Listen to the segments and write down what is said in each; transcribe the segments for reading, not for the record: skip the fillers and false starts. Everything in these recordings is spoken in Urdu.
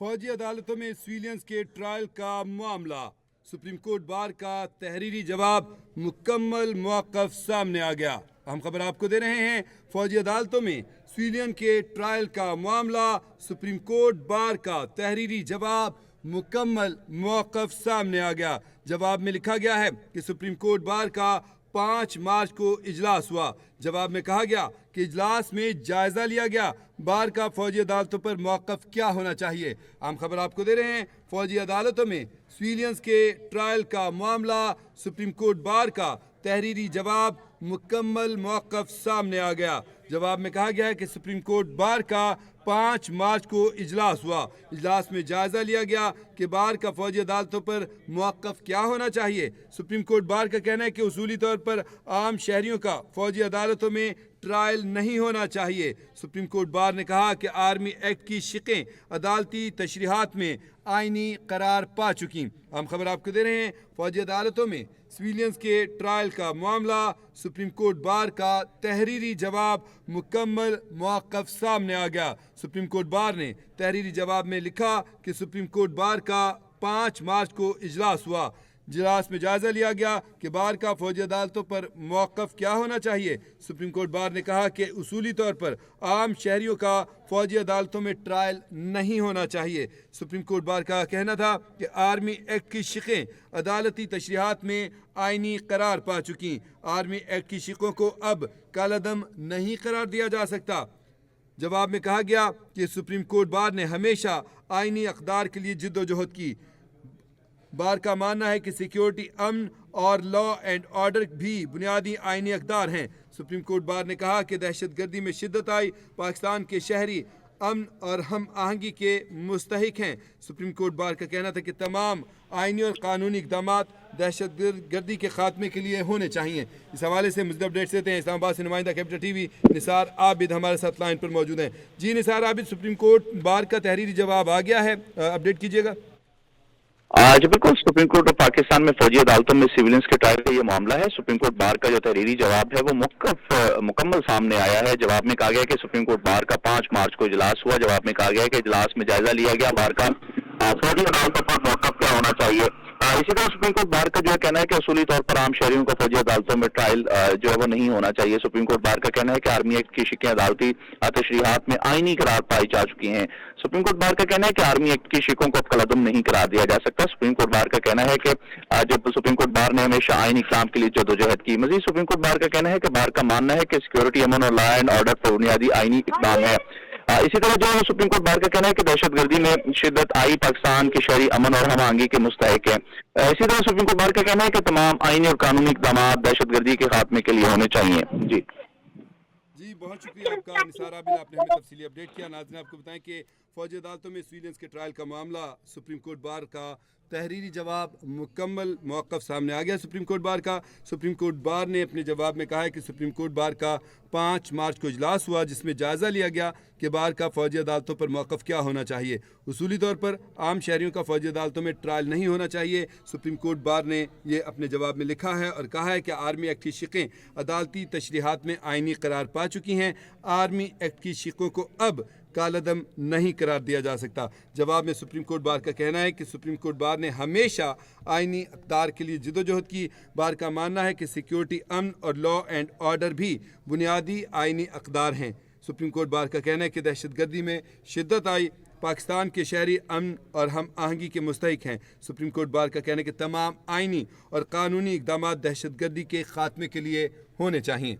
فوجی عدالتوں میں سویلینز کے ٹرائل کا معاملہ، سپریم کورٹ بار کا تحریری جواب، مکمل موقف سامنے آ گیا۔ ہم خبر آپ کو دے رہے ہیں، فوجی عدالتوں میں سویلین کے ٹرائل کا معاملہ، سپریم کورٹ بار کا تحریری جواب، مکمل موقف سامنے آ گیا۔ جواب میں لکھا گیا ہے کہ سپریم کورٹ بار کا 5 مارچ کو اجلاس ہوا۔ جواب میں کہا گیا کہ اجلاس میں جائزہ لیا گیا بار کا فوجی عدالتوں پر موقف کیا ہونا چاہیے۔ ہم خبر آپ کو دے رہے ہیں، فوجی عدالتوں میں سویلینز کے ٹرائل کا معاملہ، سپریم کورٹ بار کا تحریری جواب، مکمل موقف سامنے آ گیا۔ جواب میں کہا گیا ہے کہ سپریم کورٹ بار کا 5 مارچ کو اجلاس ہوا۔ اجلاس میں جائزہ لیا گیا کہ بار کا فوجی عدالتوں پر موقف کیا ہونا چاہیے۔ سپریم کورٹ بار کا کہنا ہے کہ اصولی طور پر عام شہریوں کا فوجی عدالتوں میں ٹرائل نہیں ہونا چاہیے۔ سپریم کورٹ بار نے کہا کہ آرمی ایکٹ کی شقیں عدالتی تشریحات میں آئینی قرار پا چکی۔ ہم خبر آپ کو دے رہے ہیں، فوجی عدالتوں میں سویلینز کے ٹرائل کا معاملہ، سپریم کورٹ بار کا تحریری جواب، مکمل موقف سامنے آ گیا۔ سپریم کورٹ بار نے تحریری جواب میں لکھا کہ سپریم کورٹ بار کا 5 مارچ کو اجلاس ہوا۔ اجلاس میں جائزہ لیا گیا کہ بار کا فوجی عدالتوں پر موقف کیا ہونا چاہیے۔ سپریم کورٹ بار نے کہا کہ اصولی طور پر عام شہریوں کا فوجی عدالتوں میں ٹرائل نہیں ہونا چاہیے۔ سپریم کورٹ بار کا کہنا تھا کہ آرمی ایکٹ کی شقیں عدالتی تشریحات میں آئینی قرار پا چکی۔ آرمی ایکٹ کی شقوں کو اب کالعدم نہیں قرار دیا جا سکتا۔ جواب میں کہا گیا کہ سپریم کورٹ بار نے ہمیشہ آئینی اقدار کے لیے جد و جہد کی۔ بار کا ماننا ہے کہ سیکیورٹی، امن اور لا اینڈ آرڈر بھی بنیادی آئینی اقدار ہیں۔ سپریم کورٹ بار نے کہا کہ دہشت گردی میں شدت آئی، پاکستان کے شہری امن اور ہم آہنگی کے مستحق ہیں۔ سپریم کورٹ بار کا کہنا تھا کہ تمام آئینی اور قانونی اقدامات دہشت گردی کے خاتمے کے لیے ہونے چاہیے۔ اس حوالے سے مزید اپڈیٹس دیتے ہیں، اسلام آباد سے نمائندہ کیپٹل ٹی وی نثار عابد ہمارے ساتھ لائن پر موجود ہیں۔ جی نثار عابد، سپریم کورٹ بار کا تحریری جواب آ گیا ہے، اپڈیٹ کیجیے گا۔ جی بالکل، سپریم کورٹ آف پاکستان میں فوجی عدالتوں میں سیولینز کے ٹرائل کا یہ معاملہ ہے۔ سپریم کورٹ بار کا جو تحریری جواب ہے وہ مکمل سامنے آیا ہے۔ جواب میں کہا گیا کہ سپریم کورٹ بار کا 5 مارچ کو اجلاس ہوا۔ جواب میں کہا گیا کہ اجلاس میں جائزہ لیا گیا بار کا فوجی عدالتوں پر موقف کیا ہونا چاہیے۔ اسی طرح سپریم کورٹ بار کا جو ہے کہنا ہے کہ اصولی طور پر عام شہریوں کا فوجی عدالتوں میں ٹرائل جو ہے وہ نہیں ہونا چاہیے۔ سپریم کورٹ بار کا کہنا ہے کہ آرمی ایکٹ کی شقیں عدالتی تشریحات میں آئینی قرار پائی جا چکی ہیں۔ سپریم کورٹ بار کا کہنا ہے کہ آرمی ایکٹ کی شقوں کو اب کالعدم نہیں قرار دیا جا سکتا۔ سپریم کورٹ بار کا کہنا ہے کہ جب سپریم کورٹ بار نے ہمیشہ آئینی اقدام کے لیے جدوجہد کی۔ مزید سپریم کورٹ بار کا کہنا ہے کہ بار کا ماننا ہے کہ سیکیورٹی، امن اور لا اینڈ آرڈر پر بنیادی آئینی اقدام ہے۔ اسی طرح جو ہے سپریم کورٹ بار کا کہنا ہے کہ دہشت گردی میں شدت آئی، پاکستان کے شہری امن اور ہم آہنگی کے مستحق ہیں۔ اسی طرح سپریم کورٹ بار کا کہنا ہے کہ تمام آئینی اور قانونی اقدامات دہشت گردی کے خاتمے کے لیے ہونے چاہیے۔ جی بہت شکریہ آپ کا نثار عابد، آپ نے ہمیں تفصیلی اپڈیٹ کیا۔ ناظرین آپ کو بتائیں کہ فوجی عدالتوں میں سویلینز کے ٹرائل کا معاملہ، سپریم کورٹ بار کا تحریری جواب، مکمل موقف سامنے آ گیا سپریم کورٹ بار کا۔ سپریم کورٹ بار نے اپنے جواب میں کہا ہے کہ سپریم کورٹ بار کا 5 مارچ کو اجلاس ہوا جس میں جائزہ لیا گیا کہ بار کا فوجی عدالتوں پر موقف کیا ہونا چاہیے۔ اصولی طور پر عام شہریوں کا فوجی عدالتوں میں ٹرائل نہیں ہونا چاہیے۔ سپریم کورٹ بار نے یہ اپنے جواب میں لکھا ہے اور کہا ہے کہ آرمی ایکٹ کی شقیں عدالتی تشریحات میں آئینی قرار پا چکی ہیں۔ آرمی ایکٹ کی شقوں کو اب کالعدم نہیں قرار دیا جا سکتا۔ جواب میں سپریم کورٹ بار کا کہنا ہے کہ سپریم کورٹ بار نے ہمیشہ آئینی اقدار کے لیے جدوجہد کی۔ بار کا ماننا ہے کہ سیکیورٹی، امن اور لا اینڈ آرڈر بھی بنیادی آئینی اقدار ہیں۔ سپریم کورٹ بار کا کہنا ہے کہ دہشت گردی میں شدت آئی، پاکستان کے شہری امن اور ہم آہنگی کے مستحق ہیں۔ سپریم کورٹ بار کا کہنا ہے کہ تمام آئینی اور قانونی اقدامات دہشت گردی کے خاتمے کے لیے ہونے چاہئیں۔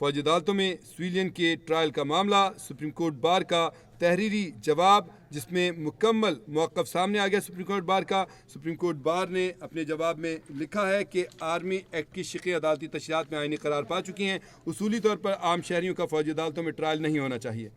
فوجی عدالتوں میں سویلین کے ٹرائل کا معاملہ، سپریم کورٹ بار کا تحریری جواب جس میں مکمل موقف سامنے آ گیا سپریم کورٹ بار کا۔ سپریم کورٹ بار نے اپنے جواب میں لکھا ہے کہ آرمی ایکٹ کی شقیں عدالتی تشریحات میں آئینی قرار پا چکی ہیں۔ اصولی طور پر عام شہریوں کا فوجی عدالتوں میں ٹرائل نہیں ہونا چاہیے۔